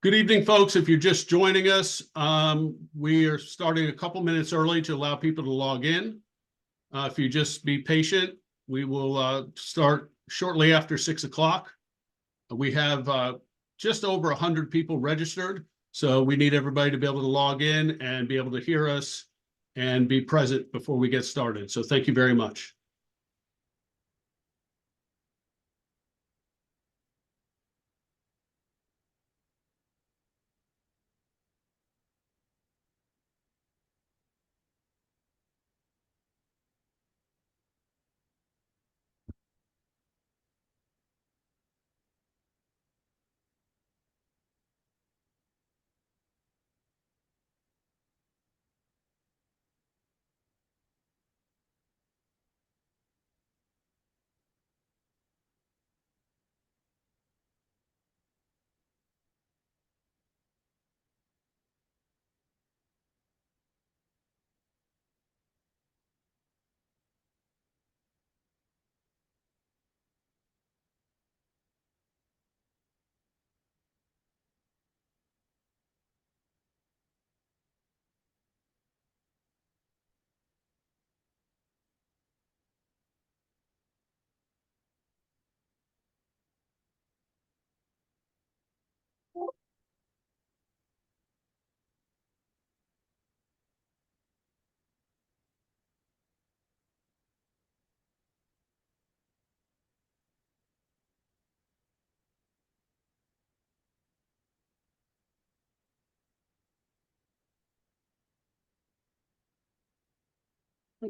Good evening, folks. If you're just joining us, we are starting a couple minutes early to allow people to log in. If you just be patient, we will start shortly after 6 o'clock. We have just over 100 people registered, so we need everybody to be able to log in and be able to hear us and be present before we get started. So thank you very much.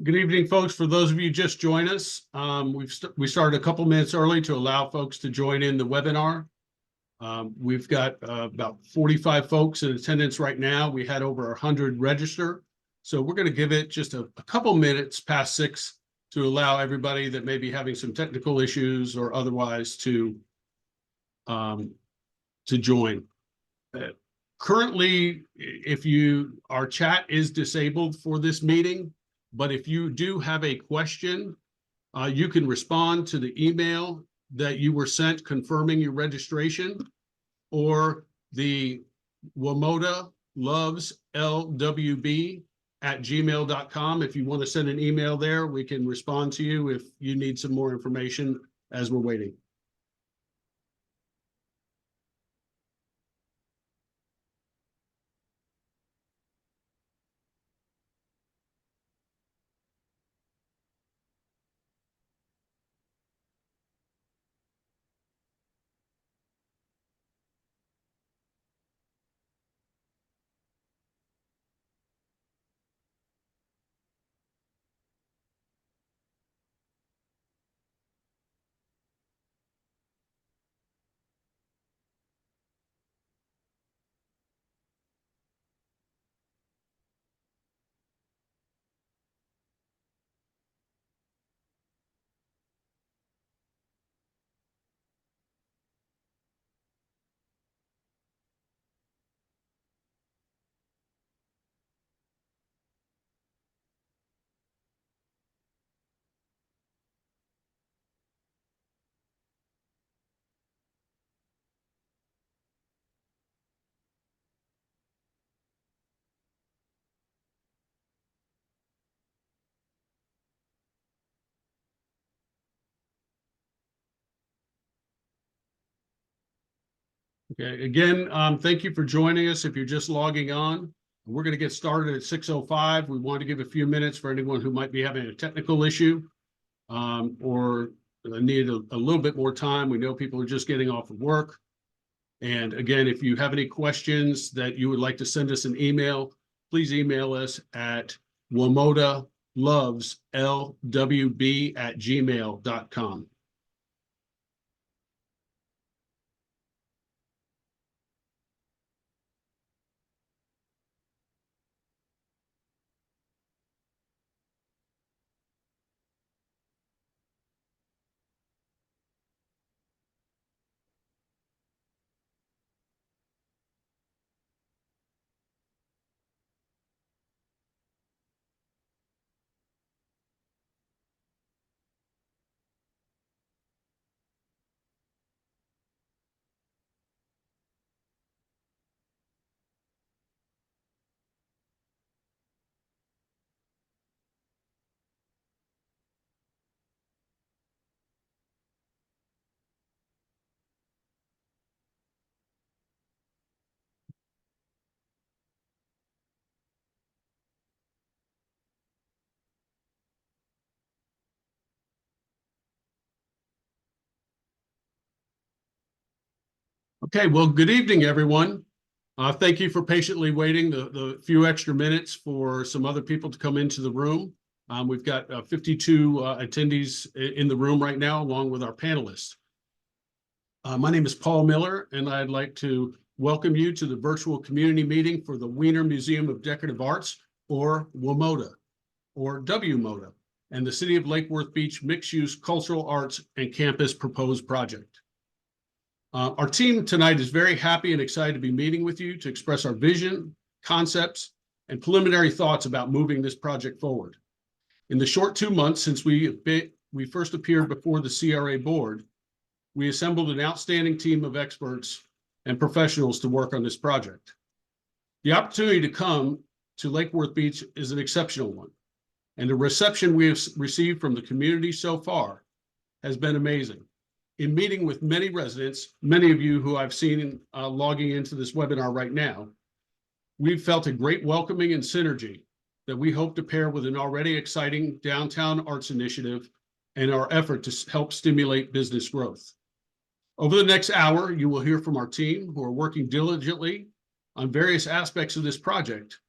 Good evening, folks. For those of you just joined us, we started a couple minutes early to allow folks to join in the webinar. We've got about 45 folks in attendance right now. We had over 100 register. So we're going to give it just a couple minutes past 6 to allow everybody that may be having some technical issues or otherwise to join. Currently, our chat is disabled for this meeting, but if you do have a question, you can respond to the email that you were sent confirming your registration, or the WMODA loves LWB at gmail.com. If you want to send an email there, we can respond to you if you need some more information as we're waiting. Okay, again, thank you for joining us. If you're just logging on, we're going to get started at 6:05. We want to give a few minutes for anyone who might be having a technical issue or need a little bit more time. We know people are just getting off of work. And again, if you have any questions that you would like to send us an email, please email us at WMODALoveslWB@gmail.com. Okay, well, good evening, everyone. Thank you for patiently waiting the few extra minutes for some other people to come into the room. We've got 52 attendees in the room right now, along with our panelists. My name is Paul Miller, and I'd like to welcome you to the virtual community meeting for the Wiener Museum of Decorative Arts, or WMODA, or WMODA, and the City of Lake Worth Beach Mixed-Use Cultural Arts and Campus Proposed Project. Our team tonight is very happy and excited to be meeting with you to express our vision, concepts, and preliminary thoughts about moving this project forward. In the short 2 months since we first appeared before the CRA Board, we assembled an outstanding team of experts and professionals to work on this project. The opportunity to come to Lake Worth Beach is an exceptional one, and the reception we have received from the community so far has been amazing. In meeting with many residents, many of you who I've seen logging into this webinar right now, we've felt a great welcoming and synergy that we hope to pair with an already exciting downtown arts initiative and our effort to help stimulate business growth. Over the next hour, you will hear from our team who are working diligently on various aspects of this project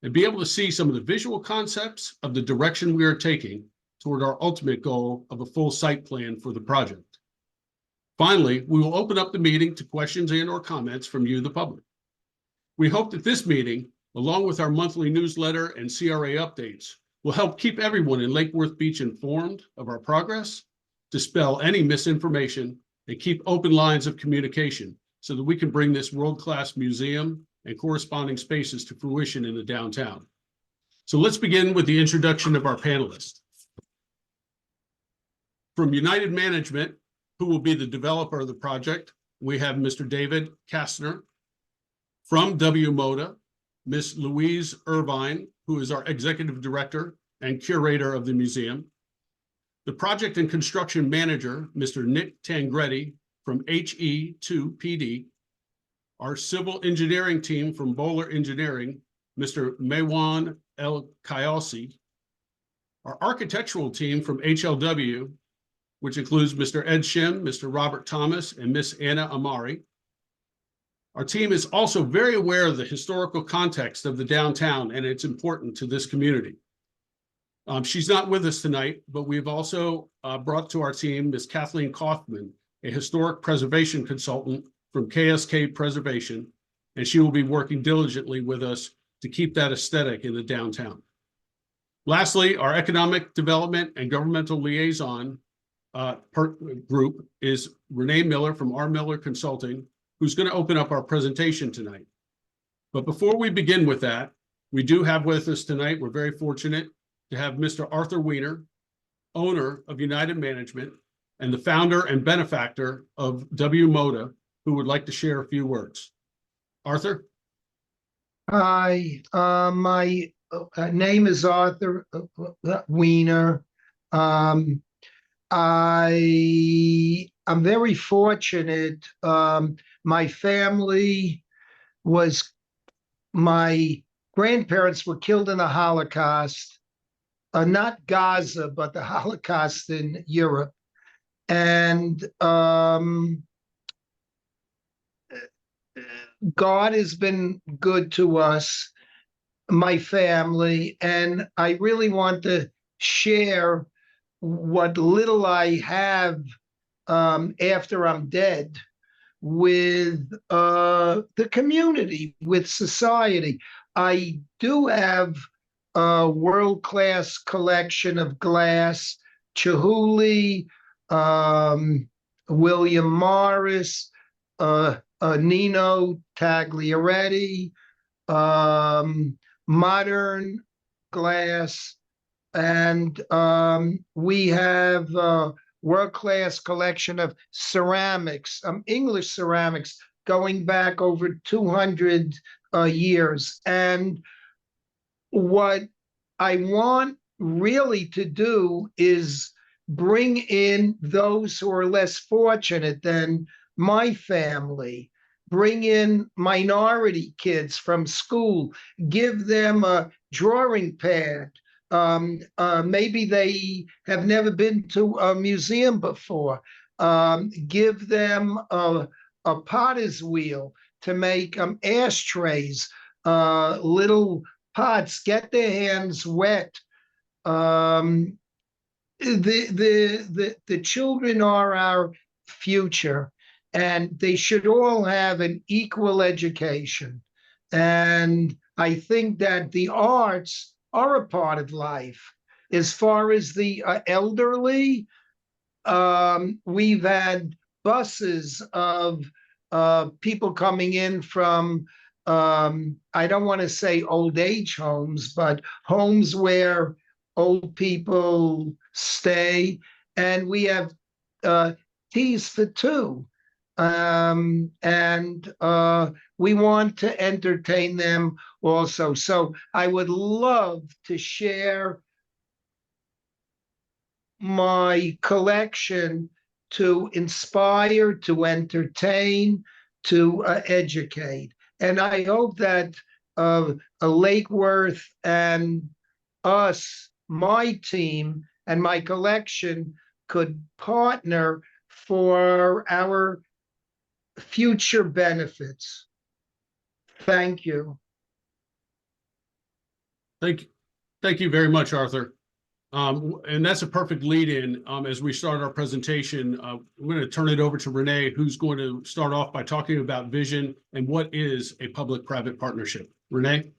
and be able to see some of the visual concepts of the direction we are taking toward our ultimate goal of a full site plan for the project. Finally, we will open up the meeting to questions and/or comments from you, the public. We hope that this meeting, along with our monthly newsletter and CRA updates, will help keep everyone in Lake Worth Beach informed of our progress, dispel any misinformation, and keep open lines of communication so that we can bring this world-class museum and corresponding spaces to fruition in the downtown. So let's begin with the introduction of our panelists. From United Management, who will be the developer of the project, we have Mr. David Kastner. From WMODA, Ms. Louise Irvine, who is our executive director and curator of the museum. The project and construction manager, Mr. Nick Tangretti from HE2PD. Our civil engineering team from Bowler Engineering, Mr. Mewan El Kayasi. Our architectural team from HLW, which includes Mr. Ed Shim, Mr. Robert Thomas, and Miss Anna Amari. Our team is also very aware of the historical context of the downtown, and it's important to this community. She's not with us tonight, but we've also brought to our team Ms. Kathleen Kaufman, a historic preservation consultant from KSK Preservation, and she will be working diligently with us to keep that aesthetic in the downtown. Lastly, our economic development and governmental liaison group is Renee Miller from R. Miller Consulting, who's going to open up our presentation tonight. But before we begin with that, we do have with us tonight, we're very fortunate to have Mr. Arthur Wiener, owner of United Management and the founder and benefactor of WMODA, who would like to share a few words. Arthur? Hi, my name is Arthur Wiener. I'm very fortunate. My grandparents were killed in the Holocaust, not Gaza, but the Holocaust in Europe. And God has been good to us, my family, and I really want to share what little I have after I'm dead with the community, with society. I do have a world-class collection of glass, Chihuly, William Morris, Nino Tagliaretti, modern glass, and we have a world-class collection of ceramics, English ceramics, going back over 200 years. And what I want really to do is bring in those who are less fortunate than my family, bring in minority kids from school, give them a drawing pad. Maybe they have never been to a museum before. Give them a potter's wheel, to make ashtrays, little pots, get their hands wet. The children are our future, and they should all have an equal education. And I think that the arts are a part of life. As far as the elderly, we've had buses of people coming in from, I don't want to say old age homes, but homes where old people stay, and we have teas for two. And we want to entertain them also. So I would love to share my collection to inspire, to entertain, to educate. And I hope that Lake Worth and us, my team and my collection, could partner for our future benefits. Thank you. Thank you very much, Arthur. And that's a perfect lead in as we start our presentation. I'm going to turn it over to Renee, who's going to start off by talking about vision and what is a public-private partnership. Renee?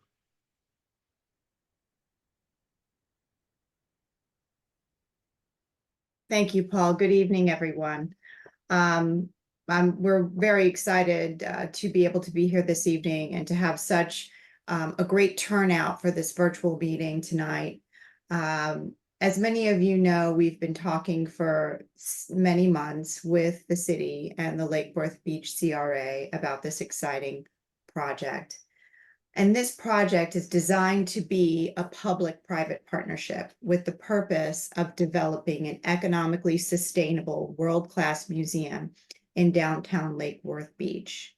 Thank you, Paul. Good evening, everyone. We're very excited to be able to be here this evening and to have such a great turnout for this virtual meeting tonight. As many of you know, we've been talking for many months with the city and the Lake Worth Beach CRA about this exciting project. And this project is designed to be a public-private partnership with the purpose of developing an economically sustainable world-class museum in downtown Lake Worth Beach.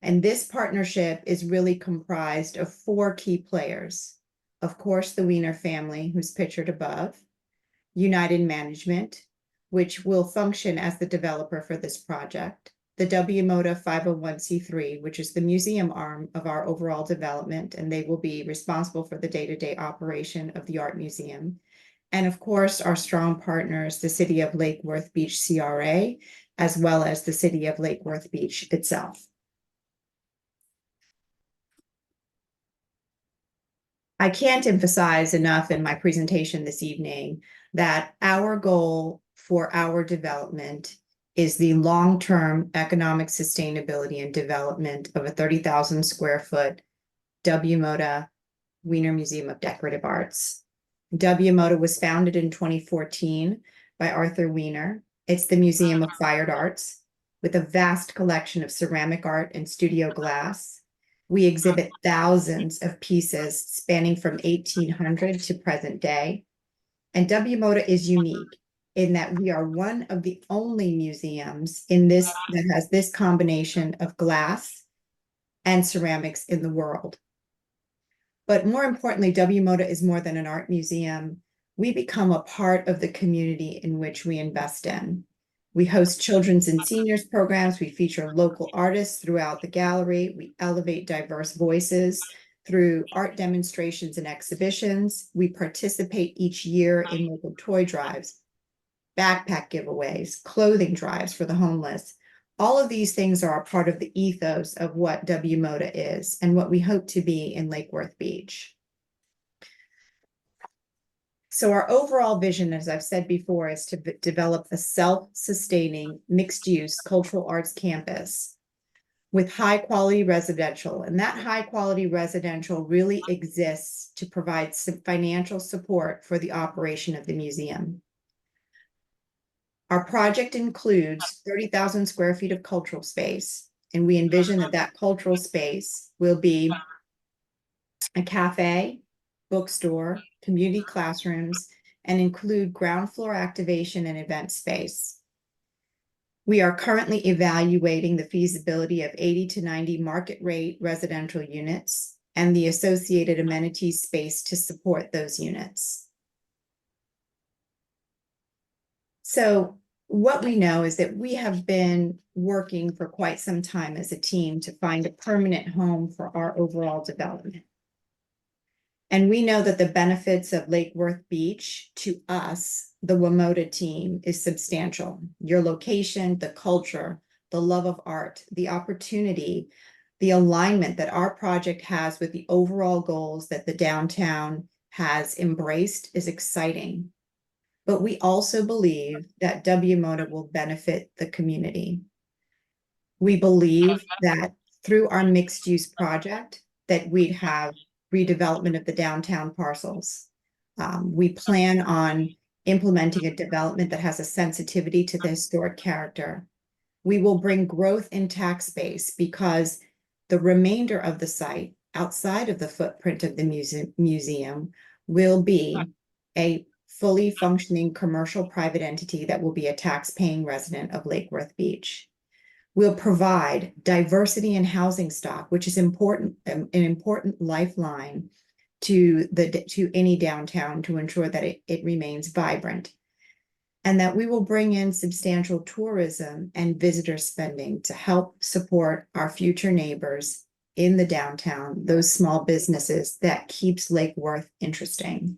And this partnership is really comprised of 4 key players. Of course, the Wiener family, who's pictured above, United Management, which will function as the developer for this project, the WMODA 501c3, which is the museum arm of our overall development, and they will be responsible for the day-to-day operation of the art museum. And of course, our strong partners, the City of Lake Worth Beach CRA, as well as the City of Lake Worth Beach itself. I can't emphasize enough in my presentation this evening that our goal for our development is the long-term economic sustainability and development of a 30,000 square foot WMODA Wiener Museum of Decorative Arts. WMODA was founded in 2014 by Arthur Wiener. It's the Museum of Fine Arts with a vast collection of ceramic art and studio glass. We exhibit thousands of pieces spanning from 1800 to present day. And WMODA is unique in that we are one of the only museums in this that has this combination of glass and ceramics in the world. But more importantly, WMODA is more than an art museum. We become a part of the community in which we invest in. We host children's and seniors programs. We feature local artists throughout the gallery. We elevate diverse voices through art demonstrations and exhibitions. We participate each year in local toy drives, backpack giveaways, clothing drives for the homeless. All of these things are a part of the ethos of what WMODA is and what we hope to be in Lake Worth Beach. So our overall vision, as I've said before, is to develop a self-sustaining mixed-use cultural arts campus with high-quality residential. And that high-quality residential really exists to provide some financial support for the operation of the museum. Our project includes 30,000 square feet of cultural space, and we envision that that cultural space will be a cafe, bookstore, community classrooms, and include ground floor activation and event space. We are currently evaluating the feasibility of 80 to 90 market rate residential units and the associated amenities space to support those units. So what we know is that we have been working for quite some time as a team to find a permanent home for our overall development. And we know that the benefits of Lake Worth Beach to us, the WMODA team, is substantial. Your location, the culture, the love of art, the opportunity, the alignment that our project has with the overall goals that the downtown has embraced is exciting. But we also believe that WMODA will benefit the community. We believe that through our mixed-use project that we'd have redevelopment of the downtown parcels. We plan on implementing a development that has a sensitivity to the historic character. We will bring growth in tax base because the remainder of the site outside of the footprint of the museum will be a fully functioning commercial private entity that will be a tax-paying resident of Lake Worth Beach. We'll provide diversity in housing stock, which is important, an important lifeline to any downtown to ensure that it remains vibrant. And that we will bring in substantial tourism and visitor spending to help support our future neighbors in the downtown, those small businesses that keeps Lake Worth interesting.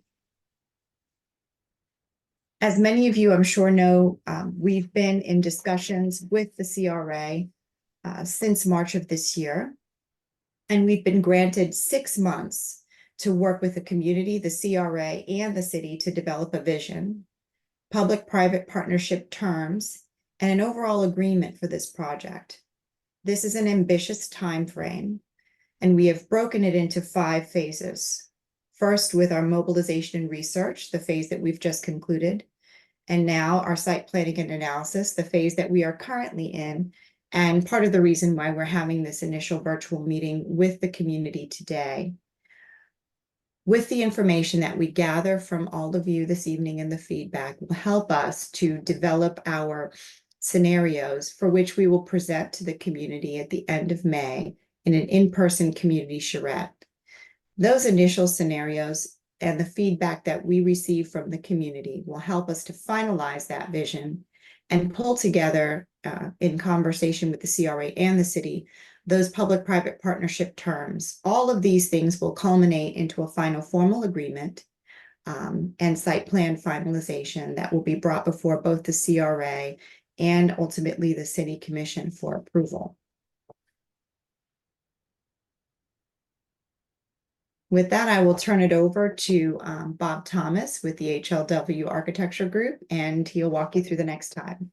As many of you, I'm sure, know, we've been in discussions with the CRA since March of this year, and we've been granted 6 months to work with the community, the CRA, and the city to develop a vision, public-private partnership terms, and an overall agreement for this project. This is an ambitious timeframe, and we have broken it into 5 phases. First, with our mobilization and research, the phase that we've just concluded. And now our site planning and analysis, the phase that we are currently in, and part of the reason why we're having this initial virtual meeting with the community today. With the information that we gather from all of you this evening and the feedback will help us to develop our scenarios for which we will present to the community at the end of May in an in-person community charrette. Those initial scenarios and the feedback that we receive from the community will help us to finalize that vision and pull together in conversation with the CRA and the city, those public-private partnership terms. All of these things will culminate into a final formal agreement and site plan finalization that will be brought before both the CRA and ultimately the City Commission for approval. With that, I will turn it over to Bob Thomas with the HLW Architecture Group, and he'll walk you through the next time.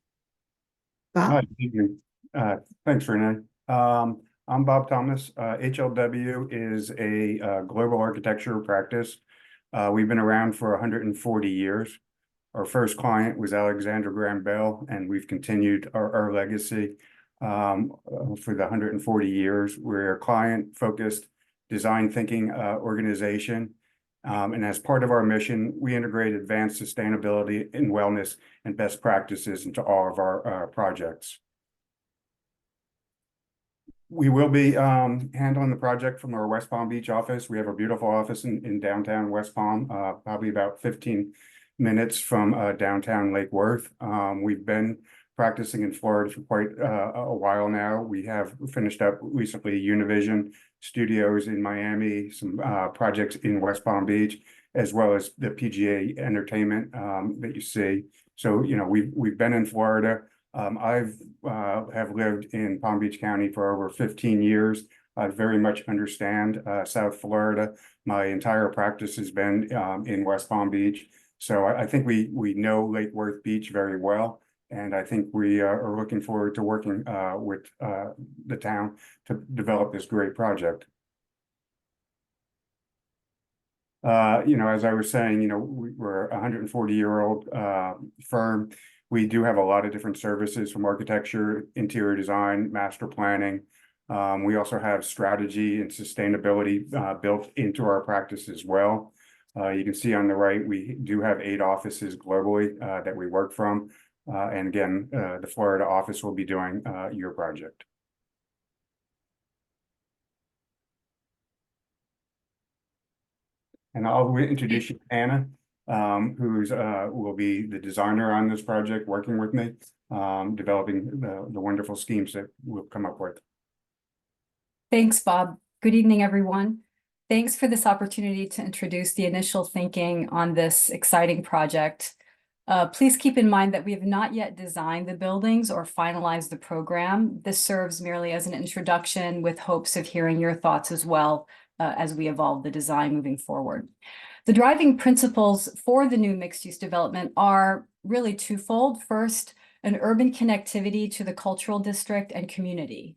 Bob? Hi, good evening. Thanks, Renee. I'm Bob Thomas. HLW is a global architecture practice. We've been around for 140 years. Our first client was Alexander Graham Bell, and we've continued our legacy for the 140 years. We're a client-focused design thinking organization. And as part of our mission, we integrate advanced sustainability and wellness and best practices into all of our projects. We will be handling the project from our West Palm Beach office. We have a beautiful office in downtown West Palm, probably about 15 minutes from downtown Lake Worth. We've been practicing in Florida for quite a while now. We have finished up recently Univision Studios in Miami, some projects in West Palm Beach, as well as the PGA Entertainment that you see. So, you know, we've been in Florida. I've have lived in Palm Beach County for over 15 years. I very much understand South Florida. My entire practice has been in West Palm Beach. So I think we know Lake Worth Beach very well. And I think we are looking forward to working with the town to develop this great project. You know, as I was saying, you know, we're a 140-year-old firm. We do have a lot of different services from architecture, interior design, master planning. We also have strategy and sustainability built into our practice as well. You can see on the right, we do have 8 offices globally that we work from. And again, the Florida office will be doing your project. And I'll introduce you to Anna. who's will be the designer on this project, working with me, developing the wonderful schemes that we'll come up with. Thanks, Bob. Good evening, everyone. Thanks for this opportunity to introduce the initial thinking on this exciting project. Please keep in mind that we have not yet designed the buildings or finalized the program. This serves merely as an introduction with hopes of hearing your thoughts as well as we evolve the design moving forward. The driving principles for the new mixed-use development are really twofold. First, an urban connectivity to the cultural district and community.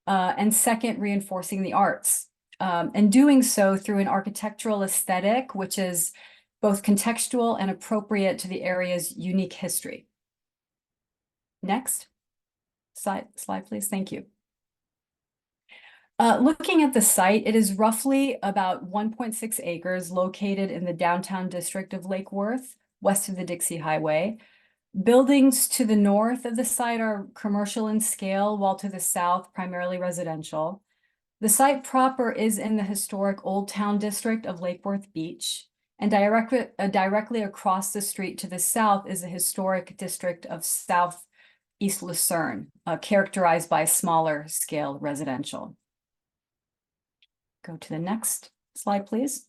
And second, reinforcing the arts. And doing so through an architectural aesthetic, which is both contextual and appropriate to the area's unique history. Next. Slide, please. Thank you. Looking at the site, it is roughly about 1.6 acres located in the downtown district of Lake Worth, west of the Dixie Highway. Buildings to the north of the site are commercial in scale, while to the south, primarily residential. The site proper is in the historic Old Town district of Lake Worth Beach, and directly across the street to the south is the historic district of Southeast Lucerne, characterized by smaller scale residential. Go to the next slide, please.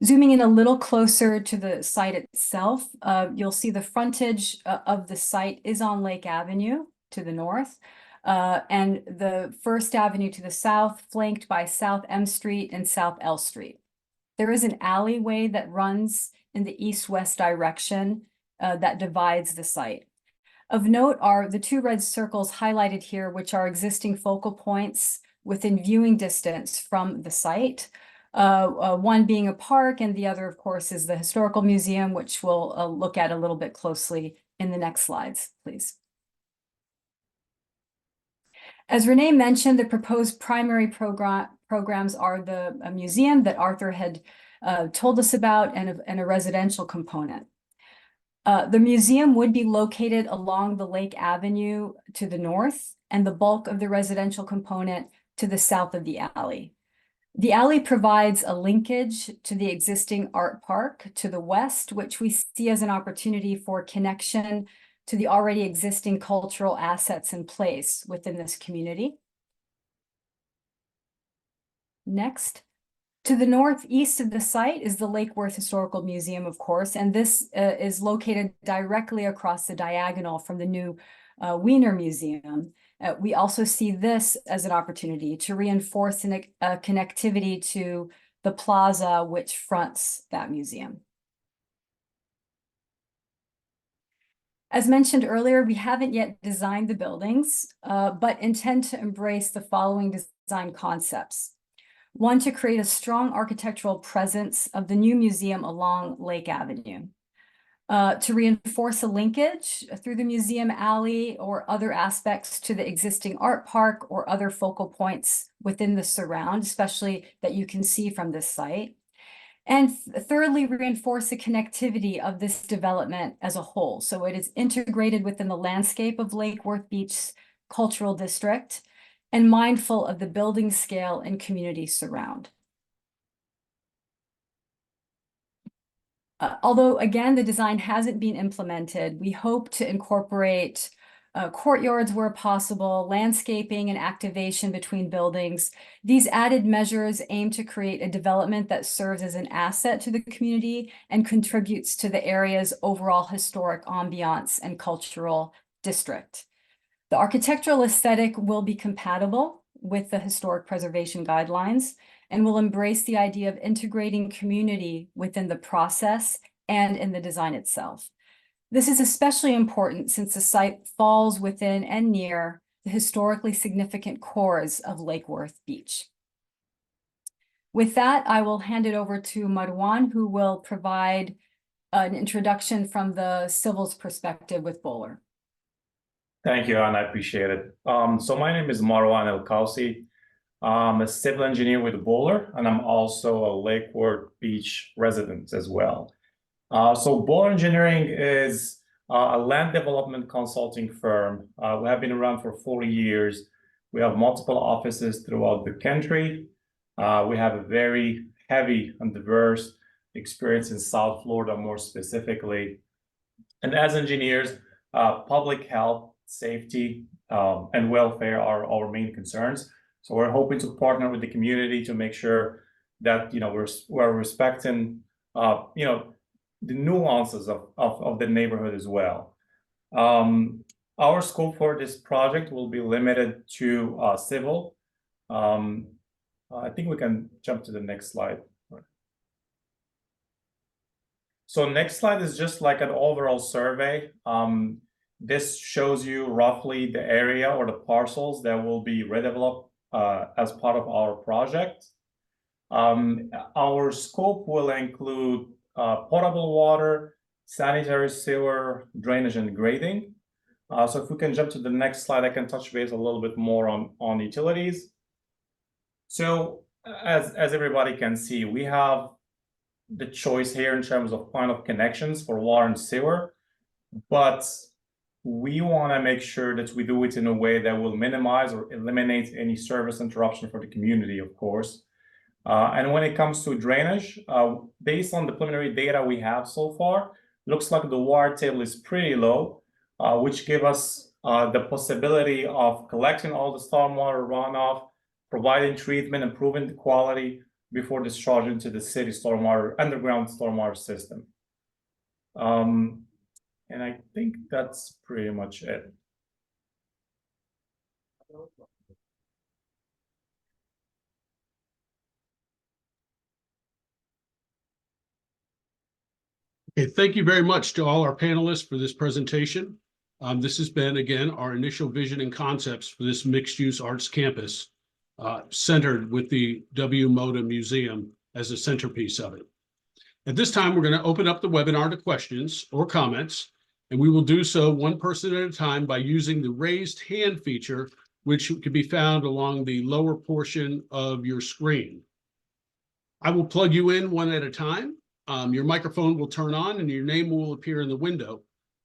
Zooming in a little closer to the site itself, you'll see the frontage of the site is on Lake Avenue to the north, and the First Avenue to the south, flanked by South M Street and South L Street. There is an alleyway that runs in the east-west direction that divides the site. Of note are the two red circles highlighted here, which are existing focal points within viewing distance from the site. One being a park, and the other, of course, is the Historical Museum, which we'll look at a little bit closely in the next slides, please. As Renee mentioned, the proposed primary programs are the museum that Arthur had told us about, and a residential component. The museum would be located along the Lake Avenue to the north, and the bulk of the residential component to the south of the alley. The alley provides a linkage to the existing art park to the west, which we see as an opportunity for connection to the already existing cultural assets in place within this community. Next. To the northeast of the site is the Lake Worth Historical Museum, of course, and this is located directly across the diagonal from the new Wiener Museum. We also see this as an opportunity to reinforce a connectivity to the plaza which fronts that museum. As mentioned earlier, we haven't yet designed the buildings, but intend to embrace the following design concepts. One, to create a strong architectural presence of the new museum along Lake Avenue. To reinforce a linkage through the museum alley or other aspects to the existing art park or other focal points within the surround, especially that you can see from this site. And thirdly, reinforce the connectivity of this development as a whole. So it is integrated within the landscape of Lake Worth Beach Cultural District and mindful of the building scale and community surround. Although, again, the design hasn't been implemented, we hope to incorporate courtyards where possible, landscaping and activation between buildings. These added measures aim to create a development that serves as an asset to the community and contributes to the area's overall historic ambiance and cultural district. The architectural aesthetic will be compatible with the historic preservation guidelines and will embrace the idea of integrating community within the process and in the design itself. This is especially important since the site falls within and near the historically significant cores of Lake Worth Beach. With that, I will hand it over to Marwan, who will provide an introduction from the civil's perspective with Bowler. Thank you, Anna. I appreciate it. So my name is Marwan El-Kausi. I'm a civil engineer with Bowler, and I'm also a Lake Worth Beach resident as well. So Bowler Engineering is a land development consulting firm. We have been around for 40 years. We have multiple offices throughout the country. We have a very heavy and diverse experience in South Florida more specifically. And as engineers, public health, safety, and welfare are our main concerns. So we're hoping to partner with the community to make sure that we're respecting the nuances of the neighborhood as well. Our scope for this project will be limited to civil. I think we can jump to the next slide. So next slide is just like an overall survey. This shows you roughly the area or the parcels that will be redeveloped as part of our project. Our scope will include potable water, sanitary sewer, drainage, and grading. So if we can jump to the next slide, I can touch base a little bit more on utilities. So as everybody can see, we have the choice here in terms of point of connections for water and sewer, but we want to make sure that we do it in a way that will minimize or eliminate any service interruption for the community, of course. And when it comes to drainage, based on the preliminary data we have so far, looks like the water table is pretty low, which give us the possibility of collecting all the stormwater runoff, providing treatment, improving the quality before discharging to the city underground stormwater system. And I think that's pretty much it. Okay, thank you very much to all our panelists for this presentation. This has been, again, our initial vision and concepts for this mixed-use arts campus, centered with the WMODA Museum as a centerpiece of it. At this time, we're going to open up the webinar to questions or comments, and we will do so one person at a time by using the raised hand feature, which can be found along the lower portion of your screen. I will plug you in one at a time. Your microphone will turn on and your name will appear in the window.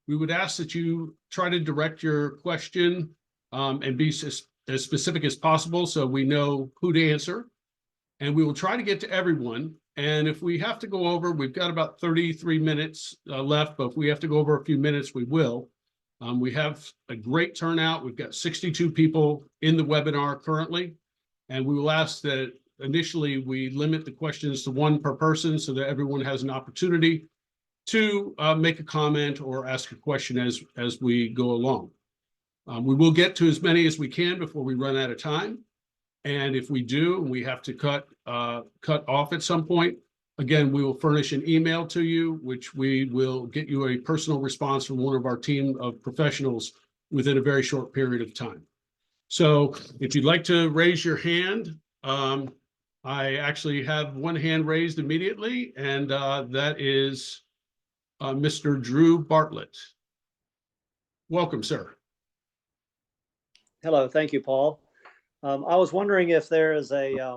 We would ask that you try to direct your question and be as specific as possible so we know who to answer. And we will try to get to everyone. And if we have to go over, we've got about 33 minutes left, but if we have to go over a few minutes, we will. We have a great turnout. We've got 62 people in the webinar currently, and we will ask that initially we limit the questions to one per person so that everyone has an opportunity to make a comment or ask a question as we go along. We will get to as many as we can before we run out of time. And if we do, we have to cut off at some point, again, we will furnish an email to you, which we will get you a personal response from one of our team of professionals within a very short period of time. So if you'd like to raise your hand, I actually have one hand raised immediately, and that is Mr. Drew Bartlett. Welcome, sir. Hello, thank you, Paul. I was wondering if there is a,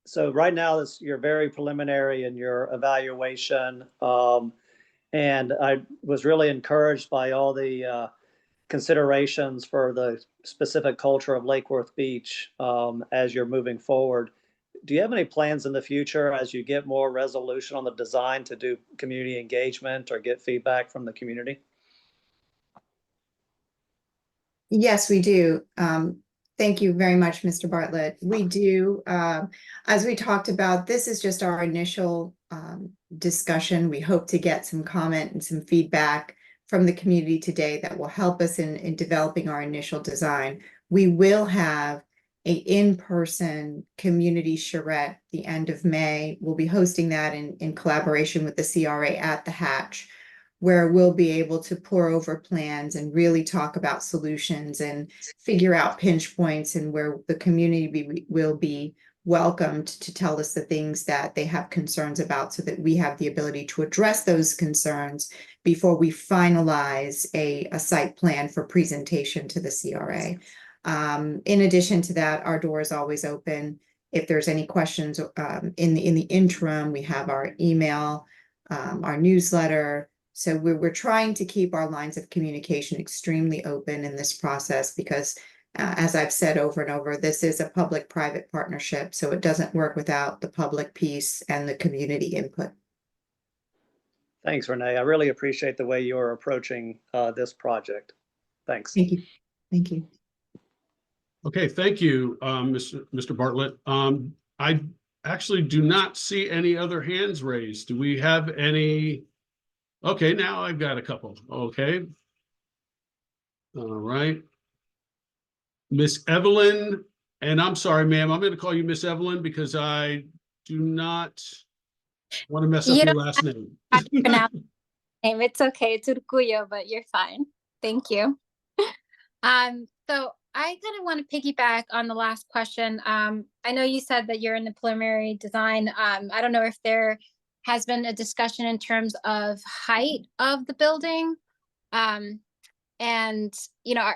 so right now you're very preliminary in your evaluation, and I was really encouraged by all the considerations for the specific culture of Lake Worth Beach as you're moving forward. Do you have any plans in the future as you get more resolution on the design to do community engagement or get feedback from the community? Yes, we do. Thank you very much, Mr. Bartlett. We do. As we talked about, this is just our initial discussion. We hope to get some comment and some feedback from the community today that will help us in developing our initial design. We will have an in-person community charrette the end of May. We'll be hosting that in collaboration with the CRA at the Hatch, where we'll be able to pour over plans and really talk about solutions and figure out pinch points, and where the community will be welcomed to tell us the things that they have concerns about, so that we have the ability to address those concerns before we finalize a site plan for presentation to the CRA. In addition to that, our door is always open. If there's any questions in the interim, we have our email, our newsletter. So we're trying to keep our lines of communication extremely open in this process because, as I've said over and over, this is a public-private partnership, so it doesn't work without the public piece and the community input. Thanks, Renee. I really appreciate the way you're approaching this project. Thanks. Thank you. Thank you. Okay, thank you, Mr. Bartlett. I actually do not see any other hands raised. Do we have any? Okay, now I've got a couple. Okay. All right. Miss Evelyn, and I'm sorry, ma'am, I'm going to call you Miss Evelyn because I do not want to mess up You your don't last name. have to pronounce my name. It's okay. It's Urkuyo, but you're fine. Thank you. So I kind of want to piggyback on the last question. I know you said that you're in the preliminary design. I don't know if there has been a discussion in terms of height of the building. And, you know,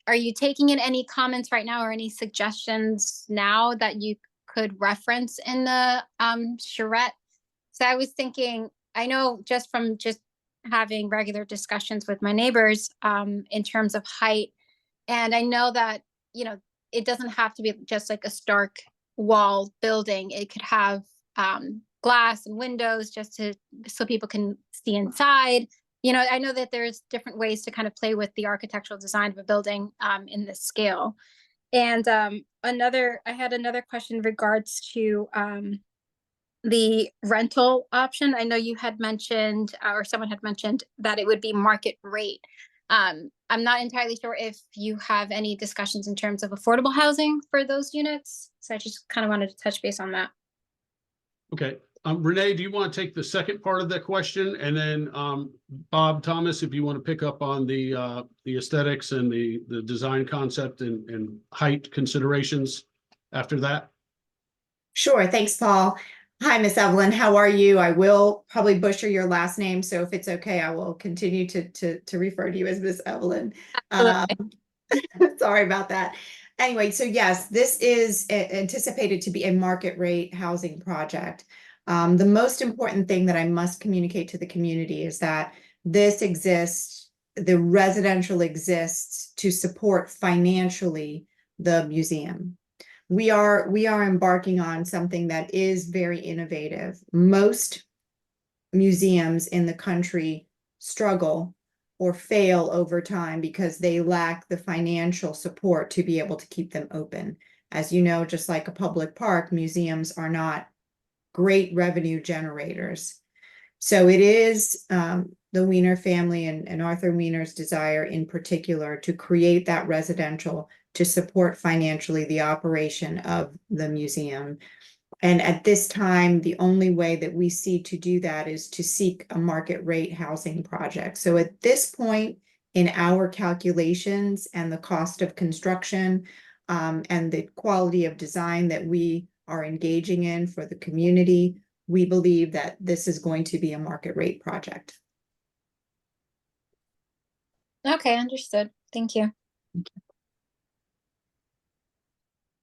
are you taking in any comments right now or any suggestions now that you could reference in the charrette? So I was thinking, I know just from having regular discussions with my neighbors in terms of height, and I know that, you know, it doesn't have to be just like a stark wall building. It could have glass and windows just so people can see inside. You know, I know that there's different ways to kind of play with the architectural design of a building in this scale. And I had another question in regards to the rental option. I know you had mentioned, or someone had mentioned, that it would be market rate. I'm not entirely sure if you have any discussions in terms of affordable housing for those units. So I just kind of wanted to touch base on that. Okay. Renee, do you want to take the second part of that question? And then Bob Thomas, if you want to pick up on the aesthetics and the design concept and height considerations after that. Sure. Thanks, Paul. Hi, Miss Evelyn. How are you? I will probably butcher your last name, so if it's okay, I will continue to refer to you as Miss Evelyn. Sorry about that. Anyway, so yes, this is anticipated to be a market rate housing project. The most important thing that I must communicate to the community is that this exists, the residential exists to support financially the museum. We are embarking on something that is very innovative. Most museums in the country struggle or fail over time because they lack the financial support to be able to keep them open. As you know, just like a public park, museums are not great revenue generators. So it is the Wiener family and Arthur Wiener's desire in particular to create that residential to support financially the operation of the museum. And at this time, the only way that we see to do that is to seek a market rate housing project. So at this point in our calculations and the cost of construction and the quality of design that we are engaging in for the community, we believe that this is going to be a market rate project. Okay, understood. Thank you.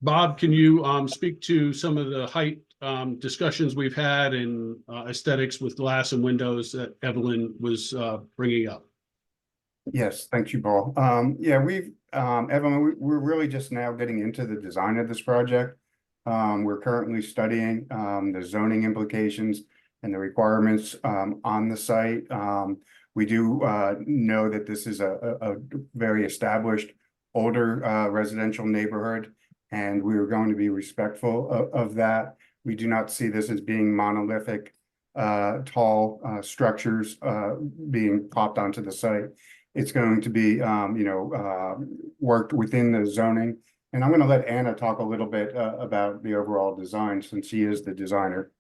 Bob, can you speak to some of the height discussions we've had and aesthetics with glass and windows that Evelyn was bringing up? Yes, thank you, Paul. Yeah, Evelyn, we're really just now getting into the design of this project. We're currently studying the zoning implications and the requirements on the site. We do know that this is a very established, older residential neighborhood, and we are going to be respectful of that. We do not see this as being monolithic, tall structures being plopped onto the site. It's going to be, worked within the zoning. And I'm going to let Anna talk a little bit about the overall design since she is the designer.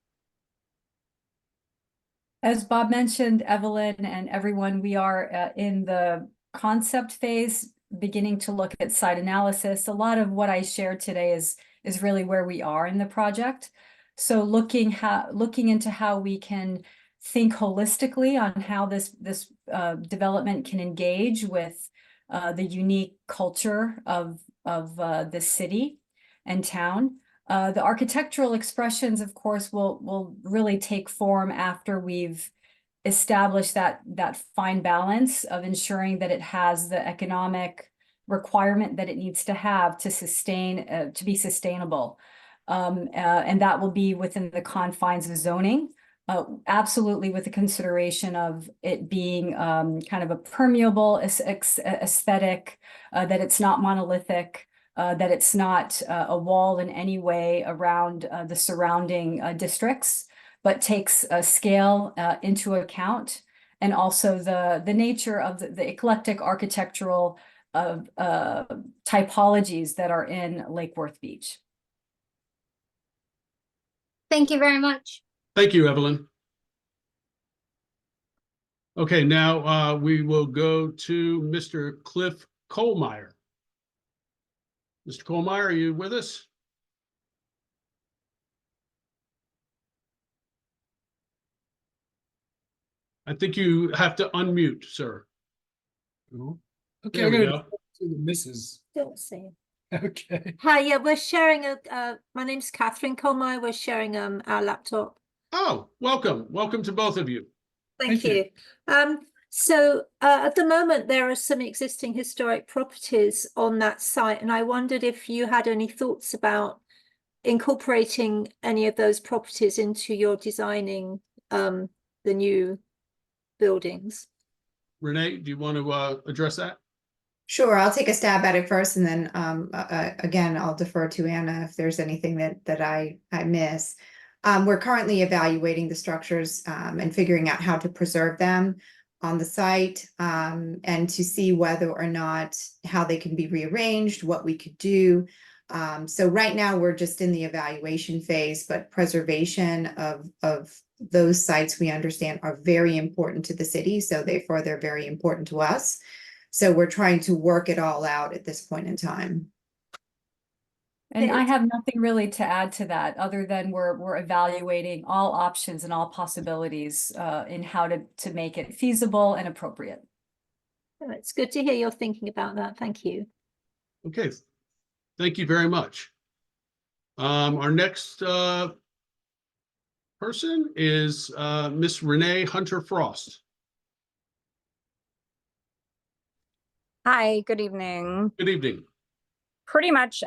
As Bob mentioned, Evelyn and everyone, we are in the concept phase, beginning to look at site analysis. A lot of what I shared today is really where we are in the project. So looking into how we can think holistically on how this development can engage with the unique culture of the city and town. The architectural expressions, of course, will really take form after we've established that fine balance of ensuring that it has the economic requirement that it needs to have to be sustainable. And that will be within the confines of zoning. Absolutely with the consideration of it being kind of a permeable aesthetic, that it's not monolithic, that it's not a wall in any way around the surrounding districts, but takes scale into account, and also the nature of the eclectic architectural typologies that are in Lake Worth Beach. Thank you very much. Thank you, Evelyn. Okay, now we will go to Mr. Cliff Kohlmeyer. Mr. Kohlmeyer, are you with us? I think you have to unmute, sir. Okay, There I'm we gonna go. to the missus. Don't say. Okay. Hi, yeah, we're sharing my name's Catherine Colmeyer. We're sharing our laptop. Oh, welcome. Welcome to both of you. Thank Thank you. you. So at the moment there are some existing historic properties on that site, and I wondered if you had any thoughts about incorporating any of those properties into your designing the new buildings. Renee, do you want to address that? Sure, I'll take a stab at it first, and then again, I'll defer to Anna if there's anything that I miss. We're currently evaluating the structures and figuring out how to preserve them on the site, and to see whether or not how they can be rearranged, what we could do. So right now we're just in the evaluation phase, but preservation of those sites we understand are very important to the city, so therefore they're very important to us. So we're trying to work it all out at this point in time. And I have nothing really to add to that, other than we're evaluating all options and all possibilities in how to make it feasible and appropriate. Oh, it's good to hear you're thinking about that. Thank you. Okay, thank you very much. Our next person is Miss Renee Hunter Frost. Hi, good evening. Good evening. Pretty much,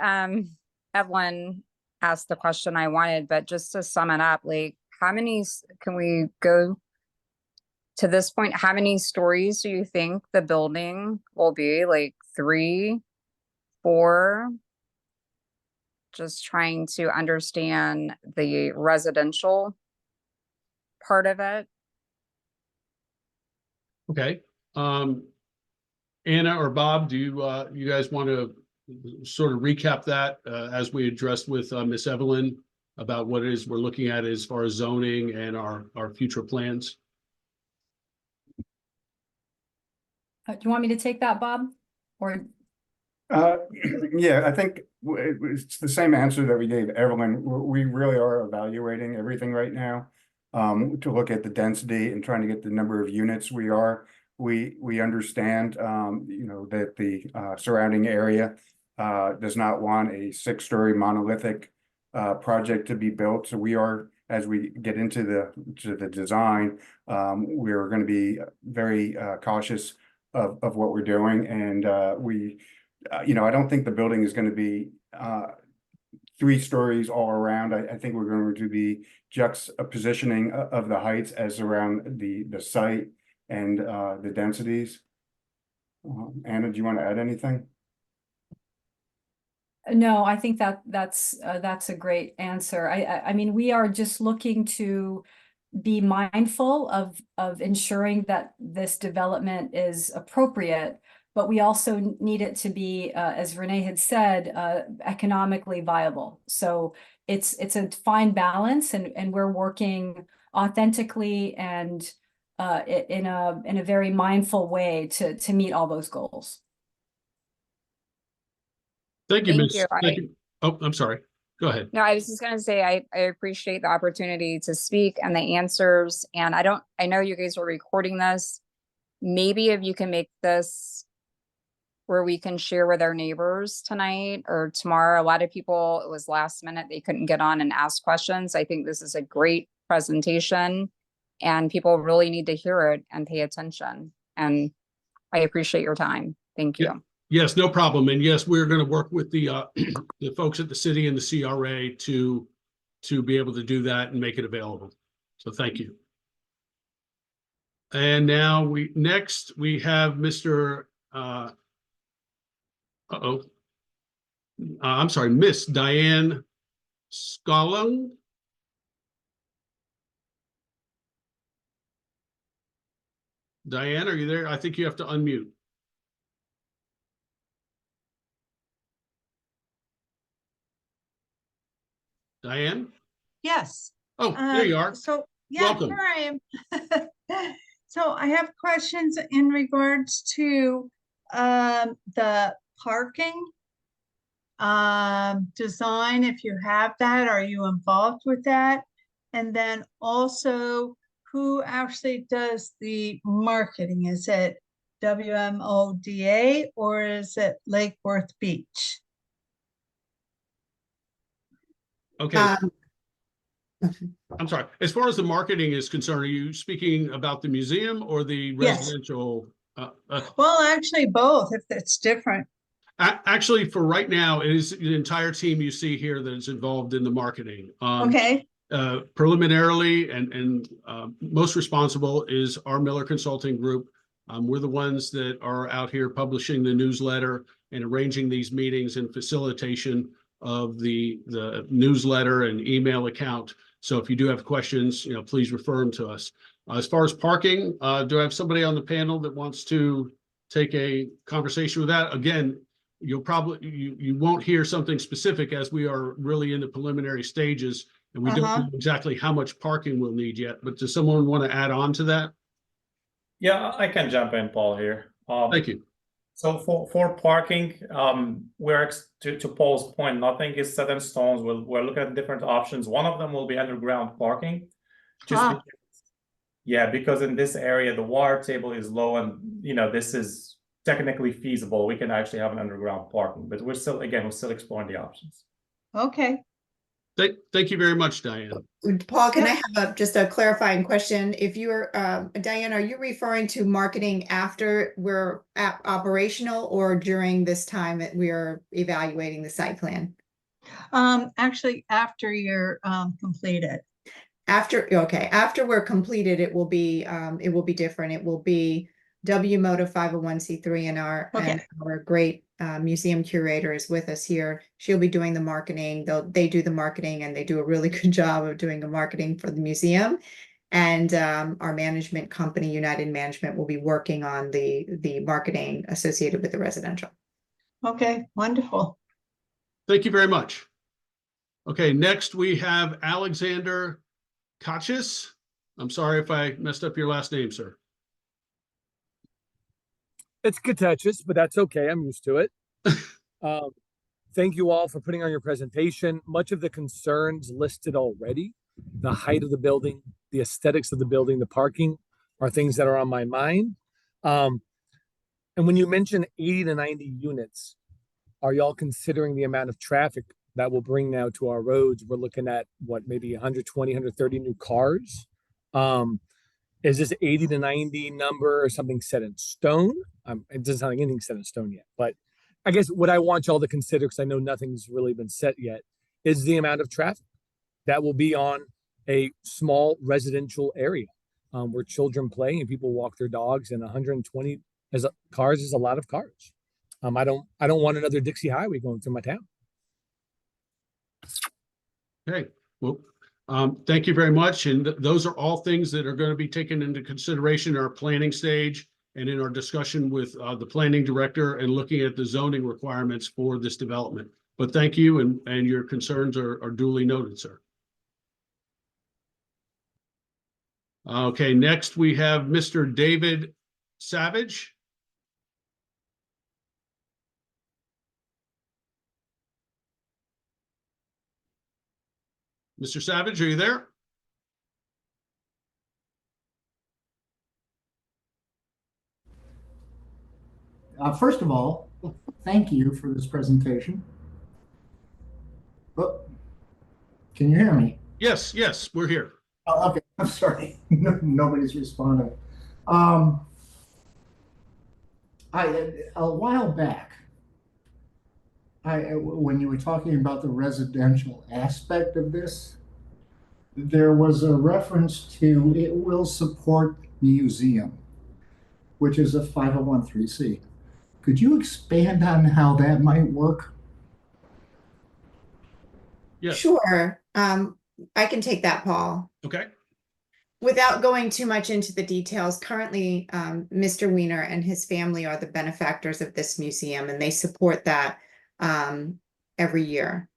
Evelyn asked the question I wanted, but just to sum it up, like, how many, can we go to this point? How many stories do you think the building will be? Like 3, 4? Just trying to understand the residential part of it. Okay. Anna or Bob, do you guys want to sort of recap that as we addressed with Miss Evelyn about what it is we're looking at as far as zoning and our future plans? Do you want me to take that, Bob? Or Yeah, I think it's the same answer that we gave Evelyn. We really are evaluating everything right now to look at the density and trying to get the number of units we understand, you know, that the surrounding area does not want a 6-story monolithic project to be built. So we are, as we get into the design, we're going to be very cautious of what we're doing, and you know, I don't think the building is going to be 3 stories all around. I think we're going to be juxtapositioning of the heights as around the site and the densities. Anna, do you want to add anything? no, I think that's a great answer. I mean, we are just looking to be mindful of ensuring that this development is appropriate, but we also need it to be, as Renee had said, economically viable. So it's a fine balance, and we're working authentically and in a very mindful way to meet all those goals. Thank you, Thank Miss. you. Thank you. Oh, I'm sorry. Go ahead. No, I was just gonna say, I appreciate the opportunity to speak and the answers. And I know you guys are recording this. Maybe if you can make this where we can share with our neighbors tonight or tomorrow. A lot of people, it was last minute, they couldn't get on and ask questions. I think this is a great presentation and people really need to hear it and pay attention. And I appreciate your time. Thank you. Yeah. Yes, no problem. And yes, we're going to work with the folks at the city and the CRA to be able to do that and make it available. So thank you. And now next we have Mr. I'm sorry, Miss Diane Scollon. Diane, are you there? I think you have to unmute. Diane? Yes. Oh, there you are. So, yeah, Welcome. here I am. So I have questions in regards to the parking design, if you have that, are you involved with that? And then also, who actually does the marketing? Is it WMODA or is it Lake Worth Beach? Okay. I'm sorry. As far as the marketing is concerned, are you speaking about the museum or the Yes. residential? Well, actually both, if it's different. Actually, for right now, it is the entire team you see here that is involved in the marketing. Okay. Preliminarily and most responsible is our Miller Consulting Group. We're the ones that are out here publishing the newsletter and arranging these meetings and facilitation of the newsletter and email account. So if you do have questions, please refer them to us. As far as parking, do I have somebody on the panel that wants to take a conversation with that? Again, you won't hear something specific as we are really in the preliminary stages and we don't know exactly how much parking we'll need yet. But does someone want to add on to that? Yeah, I can jump in, Paul, here. Thank you. So for parking, to Paul's point, nothing is set in stone. We're looking at different options. One of them will be underground parking. Because in this area, the water table is low and, this is technically feasible. We can actually have an underground parking, but we're still exploring the options. Okay. Thank you very much, Diane. Paul, can I have just a clarifying question? If you're, Diane, are you referring to marketing after we're operational or during this time that we are evaluating the site plan? Actually, after you're completed. After we're completed, it will be different. It will be WMODA 501c3 and our great museum curator is with us here. She'll be doing the marketing. They do the marketing and they do a really good job of doing the marketing for the museum. And our management company, United Management, will be working on the marketing associated with the residential. Okay, wonderful. Thank you very much. Okay, next we have Alexander Kachis. I'm sorry if I messed up your last name, sir. It's Katechis, but that's okay. I'm used to it. Thank you all for putting on your presentation. Much of the concerns listed already, the height of the building, the aesthetics of the building, the parking are things that are on my mind. And when you mention 80 to 90 units, are y'all considering the amount of traffic that will bring now to our roads? We're looking at what, maybe 120, 130 new cars. Is this 80 to 90 number or something set in stone? It doesn't sound like anything's set in stone yet, but I guess what I want y'all to consider, because I know nothing's really been set yet, is the amount of traffic that will be on a small residential area where children play and people walk their dogs, and 120 cars is a lot of cars. I don't want another Dixie Highway going through my town. Okay, well, thank you very much. And those are all things that are going to be taken into consideration in our planning stage and in our discussion with the planning director and looking at the zoning requirements for this development. But thank you, and your concerns are duly noted, sir. Okay, next we have Mr. David Savage. Mr. Savage, are you there? First of all, thank you for this presentation. Oh, can you hear me? Yes, we're here. Oh, okay, I'm sorry. Nobody's responding. A while back, when you were talking about the residential aspect of this, there was a reference to it will support museum, which is a 501(c). Could you expand on how that might work? Yes. Sure. I can take that, Paul. Okay. Without going too much into the details, currently, Mr. Wiener and his family are the benefactors of this museum, and they support that every year.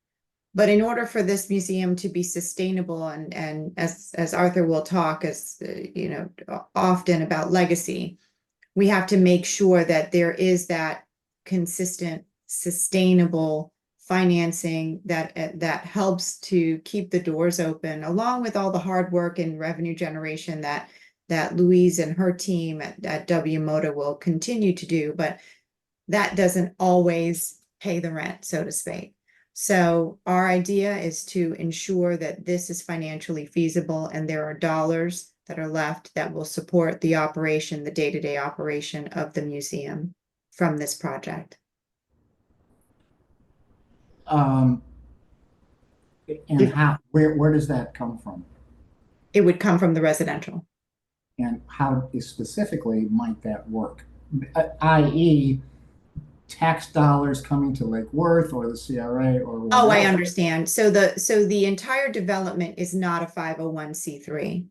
But in order for this museum to be sustainable, and as Arthur will talk, as you know, often about legacy, we have to make sure that there is that consistent, sustainable financing that helps to keep the doors open, along with all the hard work and revenue generation that Louise and her team at WMODA will continue to do. But that doesn't always pay the rent, so to speak. So our idea is to ensure that this is financially feasible and there are dollars that are left that will support the operation, the day-to-day operation of the museum from this project. And where does that come from? It would come from the residential. And how specifically might that work? I.e., tax dollars coming to Lake Worth or the CRA or whatever. Oh, I understand. So the entire development is not a 501(c)(3).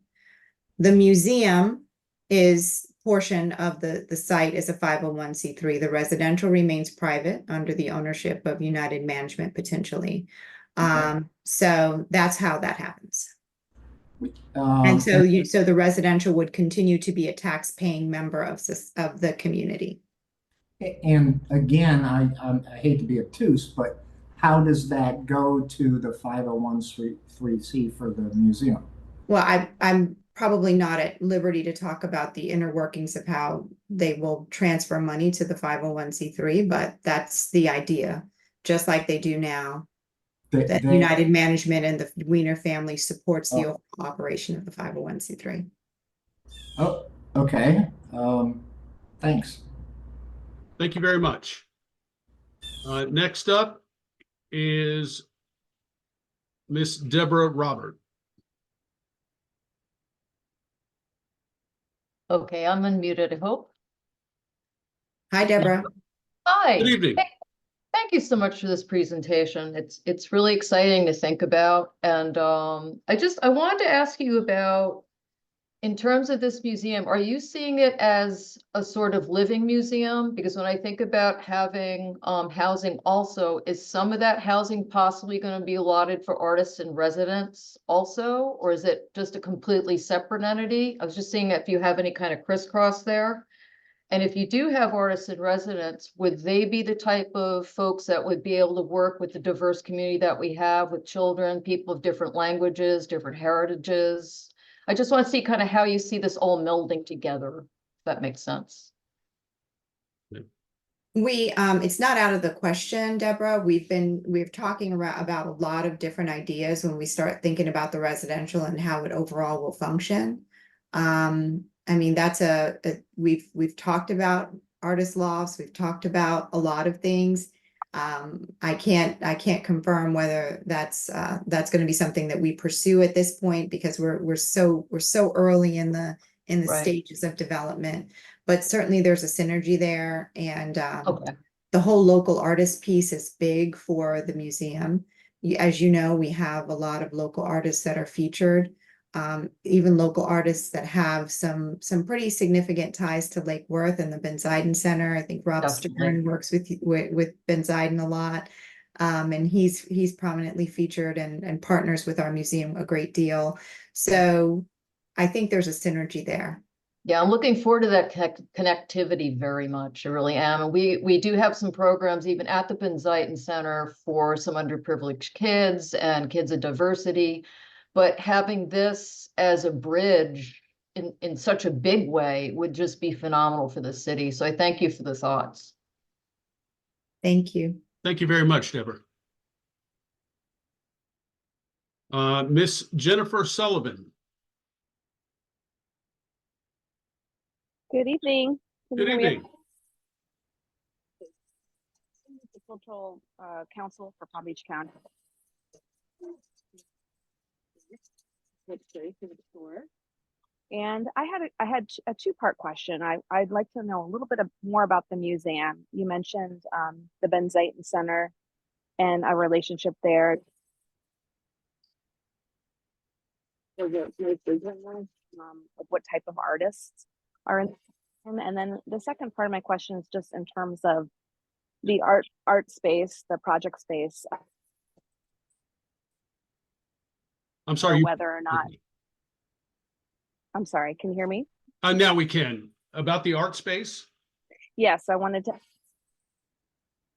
The museum is portion of the site is a 501(c)(3). The residential remains private under the ownership of United Management potentially. So that's how that happens. And so the residential would continue to be a tax-paying member of the community. And again, I hate to be obtuse, but how does that go to the 501(c)(3) for the museum? Well, I'm probably not at liberty to talk about the inner workings of how they will transfer money to the 501(c)(3), but that's the idea, just like they do now. That United Management and the Wiener family supports the overall operation of the 501(c)(3). Oh, okay. Thanks. Thank you very much. Next up is Miss Deborah Robert. Okay, I'm unmuted, I hope. Hi, Deborah. Hi. Good evening. Thank you so much for this presentation. It's really exciting to think about. And I wanted to ask you about, in terms of this museum, are you seeing it as a sort of living museum? Because when I think about having housing also, is some of that housing possibly going to be allotted for artists and residents also? Or is it just a completely separate entity? I was just seeing if you have any kind of crisscross there. And if you do have artists and residents, would they be the type of folks that would be able to work with the diverse community that we have with children, people of different languages, different heritages? I just want to see kind of how you see this all melding together, if that makes sense. It's not out of the question, Deborah. We're talking about a lot of different ideas when we start thinking about the residential and how it overall will function. I mean, we've talked about artist lofts. We've talked about a lot of things. I can't confirm whether that's going to be something that we pursue at this point, because we're so early in the Right. stages of development. But certainly there's a synergy there, and Okay. the whole local artist piece is big for the museum. As you know, we have a lot of local artists that are featured. Even local artists that have some pretty significant ties to Lake Worth and the Ben Ziden Center. I think Rob Definitely. Stern works with Ben Ziden a lot. And he's prominently featured and partners with our museum a great deal. So I think there's a synergy there. Yeah, I'm looking forward to that connectivity very much. I really am. And we do have some programs even at the Ben Ziden Center for some underprivileged kids and kids of diversity. But having this as a bridge in such a big way would just be phenomenal for the city. So I thank you for the thoughts. Thank you. Thank you very much, Deborah. Miss Jennifer Sullivan. Good evening. Can Good you hear me? evening. The Cultural Council for Palm Beach County. history to the tour. And I had a two-part question. I'd like to know a little bit more about the museum. You mentioned the Ben Zeiton Center and a relationship there. Of what type of artists are in, and then the second part of my question is just in terms of the art space, the project space. I'm sorry. Whether or not. I'm sorry. Can you hear me? Now we can. About the art space? Yes, I wanted to.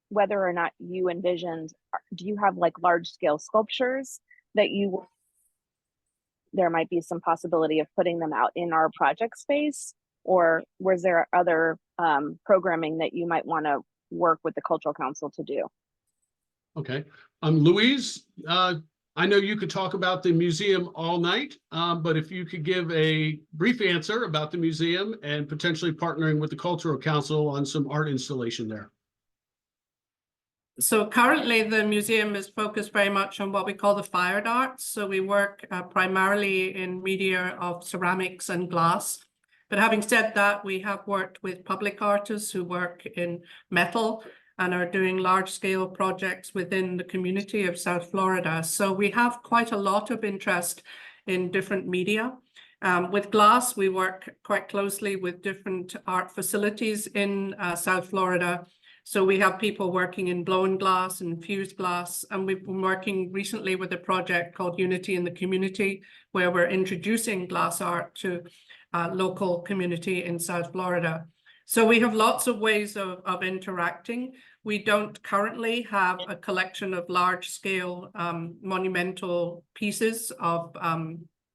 Whether or not you envisioned, do you have like large scale sculptures that there might be some possibility of putting them out in our project space, or was there other programming that you might want to work with the Cultural Council to do? Okay. Louise, I know you could talk about the museum all night, but if you could give a brief answer about the museum and potentially partnering with the Cultural Council on some art installation there. So currently the museum is focused very much on what we call the fired arts. So we work primarily in media of ceramics and glass. But having said that, we have worked with public artists who work in metal and are doing large scale projects within the community of South Florida. So we have quite a lot of interest in different media. With glass, we work quite closely with different art facilities in South Florida. So we have people working in blown glass and fused glass, and we've been working recently with a project called Unity in the Community, where we're introducing glass art to local community in South Florida. So we have lots of ways of interacting. We don't currently have a collection of large scale monumental pieces of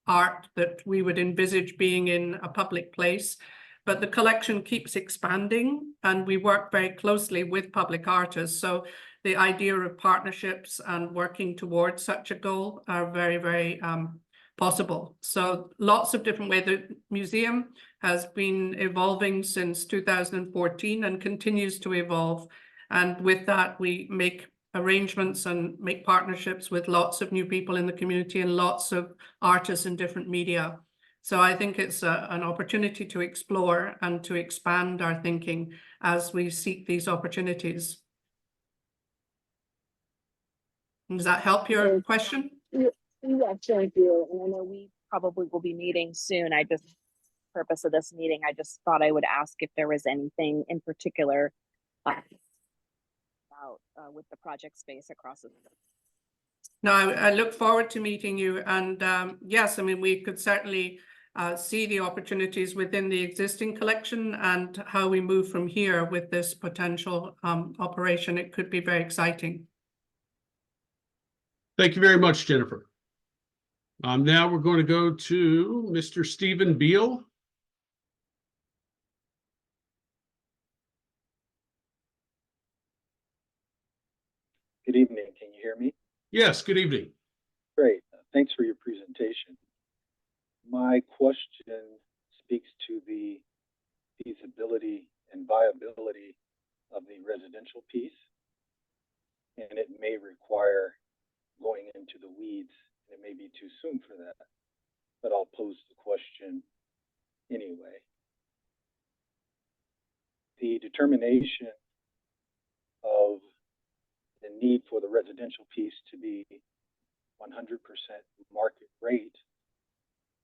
art that we would envisage being in a public place. But the collection keeps expanding and we work very closely with public artists. So the idea of partnerships and working towards such a goal are very, very possible. So lots of different ways. The museum has been evolving since 2014 and continues to evolve. And with that, we make arrangements and make partnerships with lots of new people in the community and lots of artists in different media. So I think it's an opportunity to explore and to expand our thinking as we seek these opportunities. Does that help your question? Yes, thank you. And I know we probably will be meeting soon. Purpose of this meeting, I just thought I would ask if there was anything in particular about with the project space across the. No, I look forward to meeting you. And yes, I mean, we could certainly see the opportunities within the existing collection and how we move from here with this potential operation. It could be very exciting. Thank you very much, Jennifer. Now we're going to go to Mr. Stephen Beal. Good evening. Can you hear me? Yes, good evening. Great. Thanks for your presentation. My question speaks to the feasibility and viability of the residential piece, and it may require going into the weeds. It may be too soon for that, but I'll pose the question anyway. The determination of the need for the residential piece to be 100% market rate.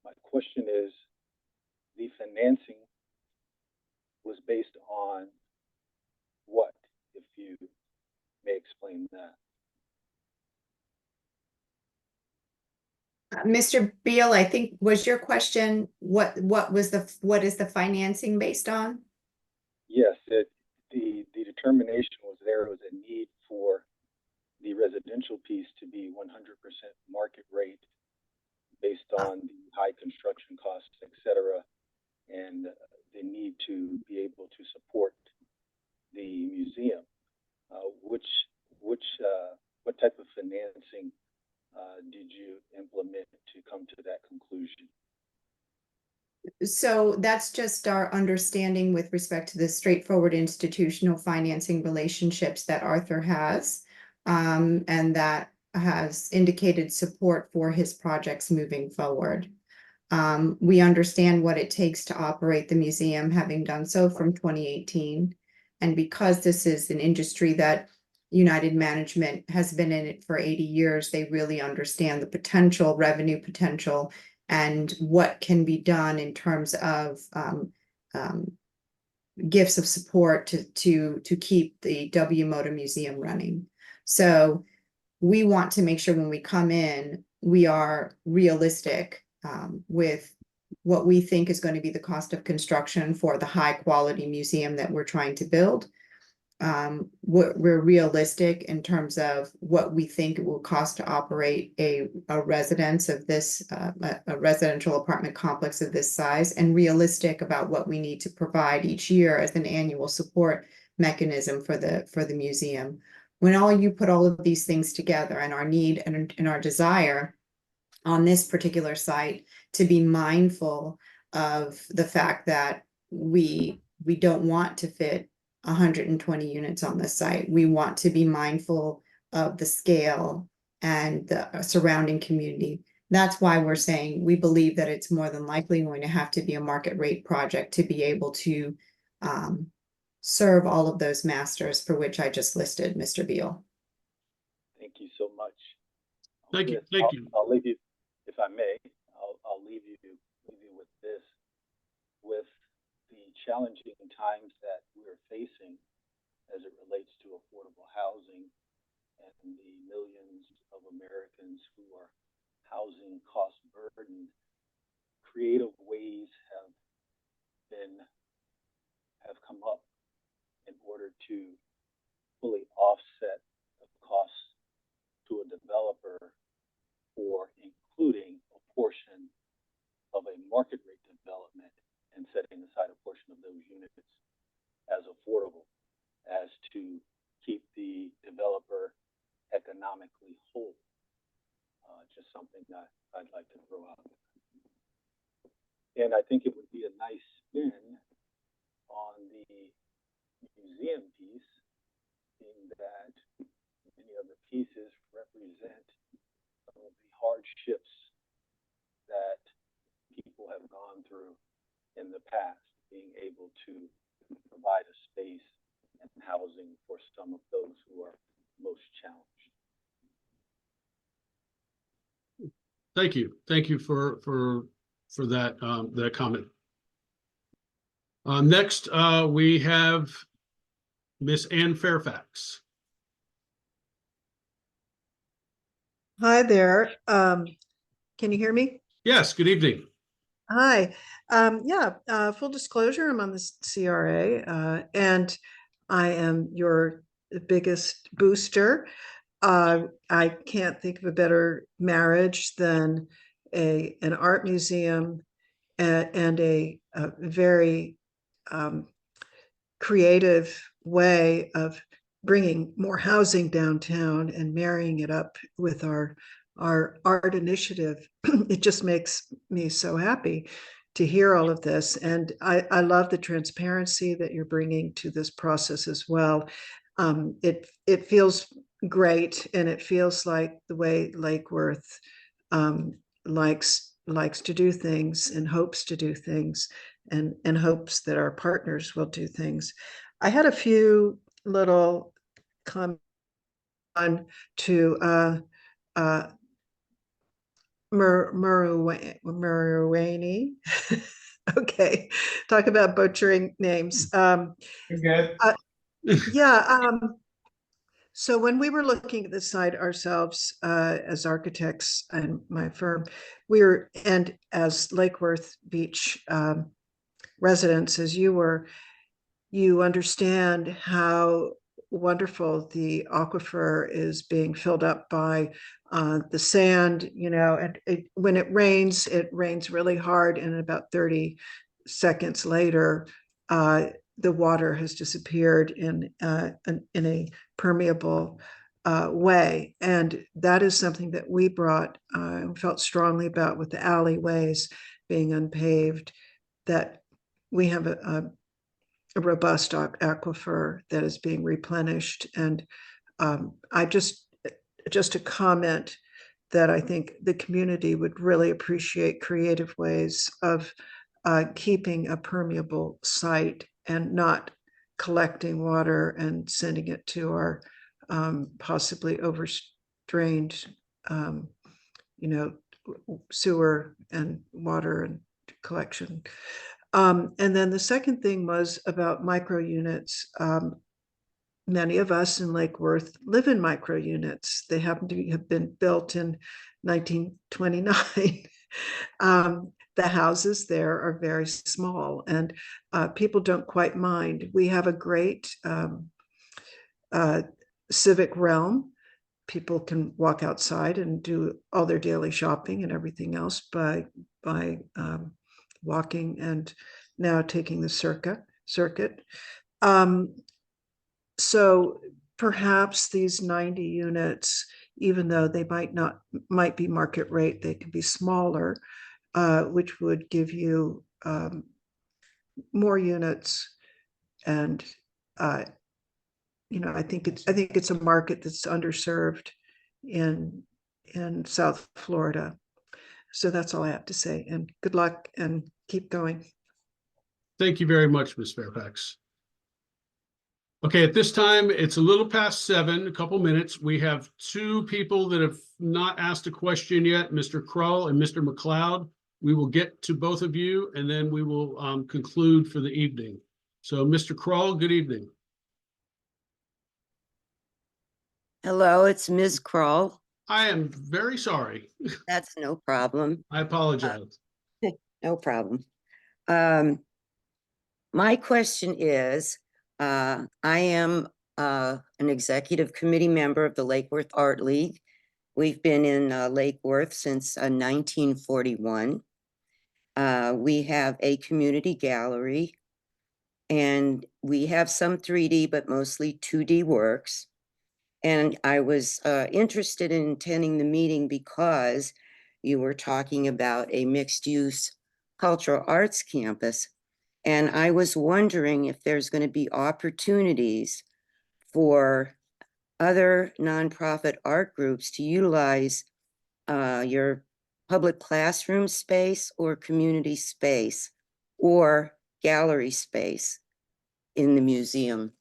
My question is, the financing was based on what, if you may explain that? Mr. Beal, I think was your question, what is the financing based on? Yes, the determination was there was a need for the residential piece to be 100% market rate based on the high construction costs, et cetera, and the need to be able to support the museum. What type of financing did you implement to come to that conclusion? So that's just our understanding with respect to the straightforward institutional financing relationships that Arthur has, and that has indicated support for his projects moving forward. We understand what it takes to operate the museum, having done so from 2018. And because this is an industry that United Management has been in it for 80 years, they really understand the potential, revenue potential, and what can be done in terms of gifts of support to keep the WMODA museum running. So we want to make sure when we come in, we are realistic with what we think is going to be the cost of construction for the high quality museum that we're trying to build. We're realistic in terms of what we think it will cost to operate a residence of this, a residential apartment complex of this size, and realistic about what we need to provide each year as an annual support mechanism for the museum. When you put all of these things together, and our need and our desire on this particular site to be mindful of the fact that we don't want to fit 120 units on this site. We want to be mindful of the scale and the surrounding community. That's why we're saying we believe that it's more than likely going to have to be a market rate project to be able to serve all of those masters for which I just listed, Mr. Beal. Thank you so much. Thank you. Thank you. I'll leave you, if I may, I'll leave you with this, with the challenging times that we're facing as it relates to affordable housing and the millions of Americans who are housing cost burdened. Creative ways have come up in order to fully offset the costs to a developer for including a portion of a market rate development and setting aside a portion of those units as affordable, as to keep the developer economically whole. Just something that I'd like to throw out. And I think it would be a nice spin on the museum piece, in that many of the pieces represent some of the hardships that people have gone through in the past, being able to provide a space and housing for some of those who are most challenged. Thank you. Thank you for that that comment. Next, we have Miss Ann Fairfax. Hi there. Can you hear me? Yes, good evening. Hi. Full disclosure, I'm on the CRA and I am your biggest booster. I can't think of a better marriage than an art museum and a very creative way of bringing more housing downtown and marrying it up with our art initiative. It just makes me so happy to hear all of this. And I love the transparency that you're bringing to this process as well. It feels great, and it feels like the way Lake Worth likes to do things and hopes to do things, and hopes that our partners will do things. I had a few little comments on to Muruwani. Okay, talk about butchering names. You're good. So when we were looking at the site ourselves as architects and my firm, and as Lake Worth Beach residents, as you were, you understand how wonderful the aquifer is being filled up by the sand, and when it rains really hard, and about 30 seconds later, the water has disappeared in a permeable way. And that is something that we felt strongly about with the alleyways being unpaved, that we have a robust aquifer that is being replenished. And I just just a comment that I think the community would really appreciate creative ways of keeping a permeable site and not collecting water and sending it to our possibly overstrained, sewer and water and collection. And then the second thing was about micro units. Many of us in Lake Worth live in micro units. They happen to have been built in 1929. The houses there are very small, and people don't quite mind. We have a great civic realm. People can walk outside and do all their daily shopping and everything else by walking and now taking the circuit. So perhaps these 90 units, even though they might be market rate, they can be smaller, which would give you more units. And I think it's a market that's underserved in South Florida. So that's all I have to say. And good luck and keep going. Thank you very much, Ms. Fairfax. Okay, at this time, it's a little past 7, a couple minutes. We have 2 people that have not asked a question yet, Mr. Krull and Mr. McLeod. We will get to both of you, and then we will conclude for the evening. So, Mr. Krull, good evening. Hello, it's Ms. Krull. I am very sorry. That's no problem. I apologize. No problem. My question is, I am an executive committee member of the Lake Worth Art League. We've been in Lake Worth since 1941. We have a community gallery, and we have some 3D, but mostly 2D works. And I was interested in attending the meeting because you were talking about a mixed-use cultural arts campus. And I was wondering if there's going to be opportunities for other nonprofit art groups to utilize your public classroom space or community space or gallery space in the museum.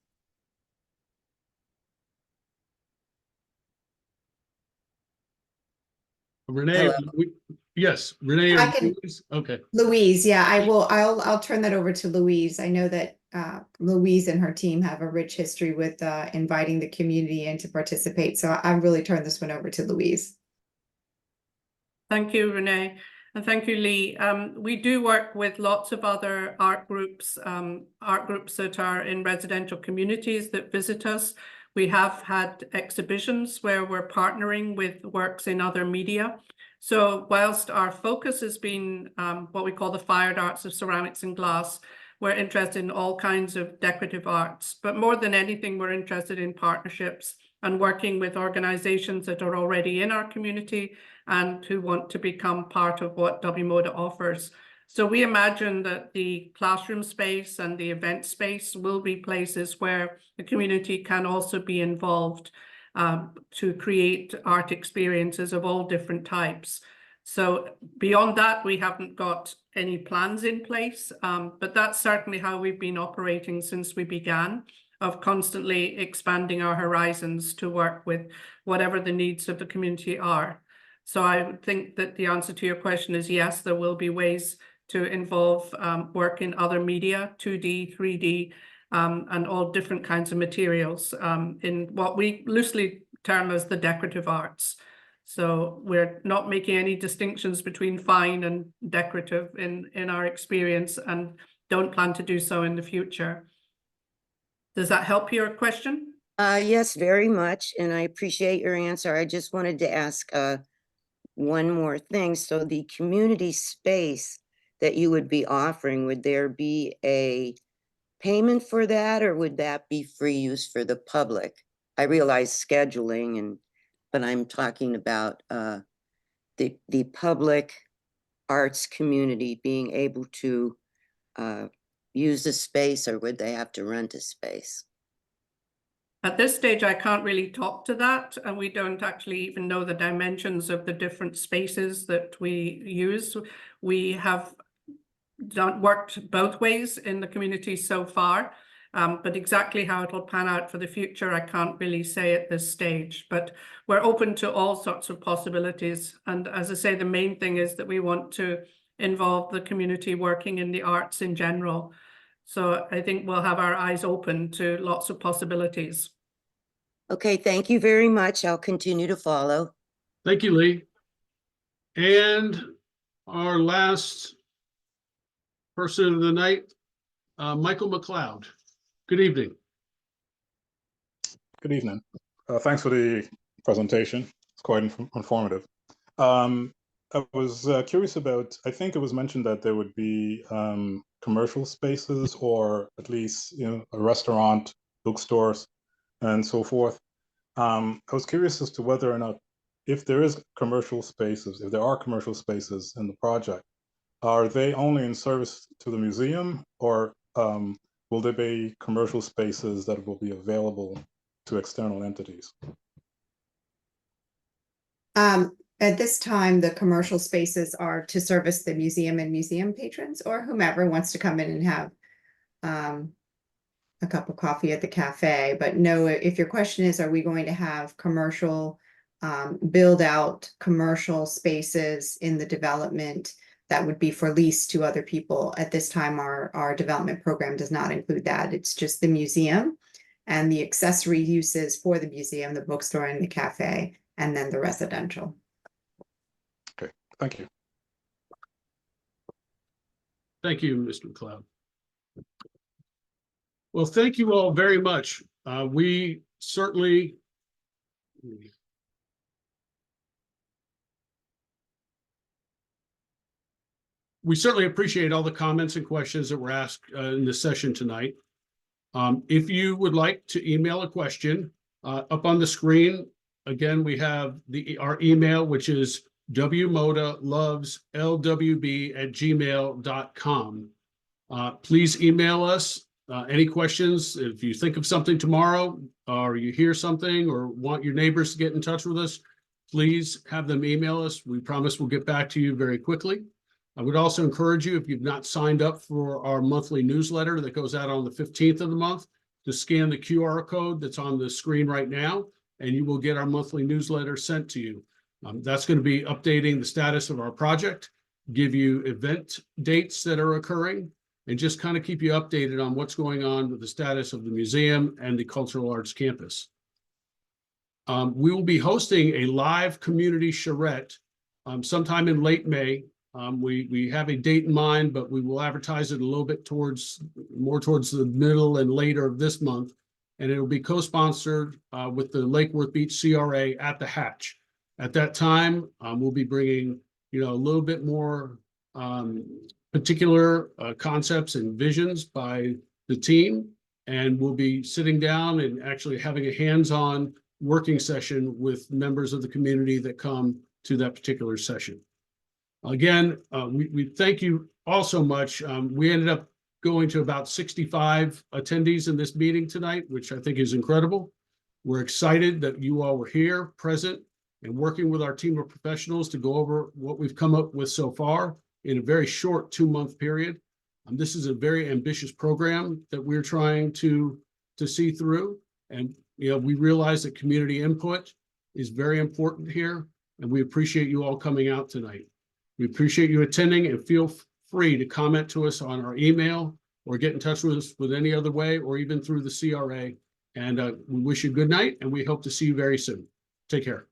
Renee, yes, Renee. I can- Louise? Okay. Louise, yeah, I'll turn that over to Louise. I know that Louise and her team have a rich history with inviting the community in to participate. So I really turn this one over to Louise. Thank you, Renee. And thank you, Lee. We do work with lots of other art groups that are in residential communities that visit us. We have had exhibitions where we're partnering with works in other media. So whilst our focus has been what we call the fired arts of ceramics and glass, we're interested in all kinds of decorative arts. But more than anything, we're interested in partnerships and working with organizations that are already in our community and who want to become part of what WMODA offers. So we imagine that the classroom space and the event space will be places where the community can also be involved to create art experiences of all different types. So beyond that, we haven't got any plans in place, but that's certainly how we've been operating since we began, of constantly expanding our horizons to work with whatever the needs of the community are. So I would think that the answer to your question is yes, there will be ways to involve work in other media, 2D, 3D, and all different kinds of materials in what we loosely term as the decorative arts. So we're not making any distinctions between fine and decorative in our experience, and don't plan to do so in the future. Does that help your question? Yes, very much. And I appreciate your answer. I just wanted to ask one more thing. So the community space that you would be offering, would there be a payment for that, or would that be free use for the public? I realize scheduling, but I'm talking about the public arts community being able to use the space, or would they have to rent a space? At this stage, I can't really talk to that, and we don't actually even know the dimensions of the different spaces that we use. We have worked both ways in the community so far, but exactly how it'll pan out for the future, I can't really say at this stage. But we're open to all sorts of possibilities. And as I say, the main thing is that we want to involve the community working in the arts in general. So I think we'll have our eyes open to lots of possibilities. Okay, thank you very much. I'll continue to follow. Thank you, Lee. And our last person of the night, Michael McLeod. Good evening. Good evening. Thanks for the presentation. It's quite informative. I was curious about, I think it was mentioned that there would be commercial spaces, or at least, you know, a restaurant, bookstores, and so forth. I was curious as to whether or not, if there is commercial spaces, if there are commercial spaces in the project, are they only in service to the museum, or will there be commercial spaces that will be available to external entities? At this time, the commercial spaces are to service the museum and museum patrons, or whomever wants to come in and have a cup of coffee at the cafe. But no, if your question is, are we going to have commercial, build out commercial spaces in the development that would be for lease to other people? At this time, our development program does not include that. It's just the museum and the accessory uses for the museum, the bookstore and the cafe, and then the residential. Okay, thank you. Thank you, Mr. McLeod. Well, thank you all very much. We certainly appreciate all the comments and questions that were asked in the session tonight. If you would like to email a question, up on the screen, again, we have our email, which is wmodalovesLWB@gmail.com. Please email us any questions. If you think of something tomorrow, or you hear something, or want your neighbors to get in touch with us, please have them email us. We promise we'll get back to you very quickly. I would also encourage you, if you've not signed up for our monthly newsletter that goes out on the 15th of the month, to scan the QR code that's on the screen right now, and you will get our monthly newsletter sent to you. That's going to be updating the status of our project, give you event dates that are occurring, and just kind of keep you updated on what's going on with the status of the museum and the cultural arts campus. We will be hosting a live community charrette sometime in late May. We have a date in mind, but we will advertise it a little bit more towards the middle and later of this month. And it will be co-sponsored with the Lake Worth Beach CRA at the Hatch. At that time, we'll be bringing, a little bit more particular concepts and visions by the team. And we'll be sitting down and actually having a hands-on working session with members of the community that come to that particular session. Again, we thank you all so much. We ended up going to about 65 attendees in this meeting tonight, which I think is incredible. We're excited that you all were here, present, and working with our team of professionals to go over what we've come up with so far in a very short 2-month period. This is a very ambitious program that we're trying to see through. And we realize that community input is very important here, and we appreciate you all coming out tonight. We appreciate you attending, and feel free to comment to us on our email or get in touch with us with any other way, or even through the CRA. And we wish you good night, and we hope to see you very soon. Take care.